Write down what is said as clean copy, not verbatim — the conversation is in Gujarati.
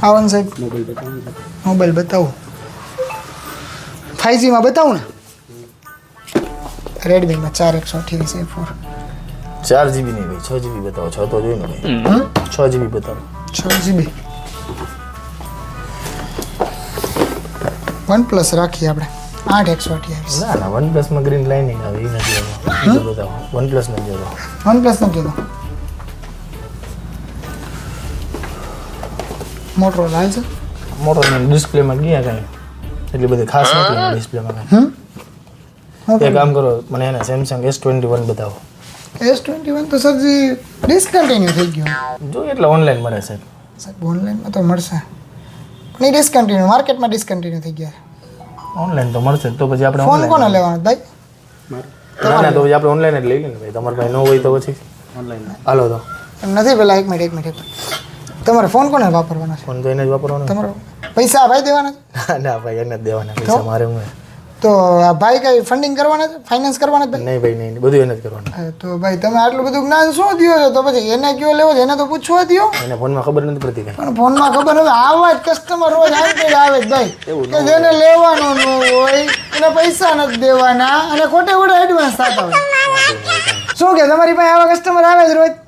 આવન સાહેબ મોબાઈલ બતાવો 5G માં બતાવું ને રેડમી માં 4128 4GB નહીં ભાઈ 6GB બતાવો 6 તો જોઈએ ને ભાઈ 6GB બતાવો 6GB OnePlus રાખીએ આપણે 8128 ના ના OnePlus માં ગ્રીન લાઇનિંગ આવે એ નથી આવે બીજો બતાવો OnePlus નથી જોતો OnePlus નો કીધો મોટરોલા હાલ છે મોટોરોલા ડિસ્પ્લે માં ગયા કઈ એટલી બધી ખાસ નથી ડિસ્પ્લે માં કઈ એક કામ કરો મને એને Samsung S21 બતાવો S21 તો સરજી ડિસકન્ટિન્યુ થઈ ગયું જો એટલે ઓનલાઈન મળે છે સાહેબ ઓનલાઈનમાં તો મળશે પણ એ ડિસકન્ટિન્યુ માર્કેટમાં ડિસકન્ટિન્યુ થઈ ગયા ઓનલાઈન તો મળશે તો પછી આપણે ફોન કોને લેવાનો ભાઈ ના ના તો પછી આપણે ઓનલાઈન જ લઈ લઈએ ને ભાઈ તમારે પાસે ન હોય તો પછી ઓનલાઈન હાલો તો એમ નથી પેલા એક મિનિટ તમારે ફોન કોને વાપરવાનો છે ફોન તો એને જ વાપરવાનો તમારો પૈસા ભાઈ દેવાના છે ના ભાઈ એને જ દેવાના પૈસા મારે હું તો આ ભાઈ કઈ ફંડિંગ કરવાના છે ફાઇનાન્સ કરવાના છે નહીં ભાઈ નહીં બધું એને જ કરવાનું તો ભાઈ તમે આટલું બધું જ્ઞાન શું દ્યો છો તો પછી એને કયો લેવો છે એને તો પૂછવા દ્યો એને ફોનમાં ખબર નથી પડતી કઈ પણ ફોનમાં ખબર હવે આવા જ કસ્ટમર રોજ આવે જ ભાઈ કે જેને લેવાનો ન હોય એને પૈસા નથી દેવાના અને ખોટે ખોટા એડવાન્સ થતા હોય શું કે તમારી પાસે આવા કસ્ટમર આવે જ રોજ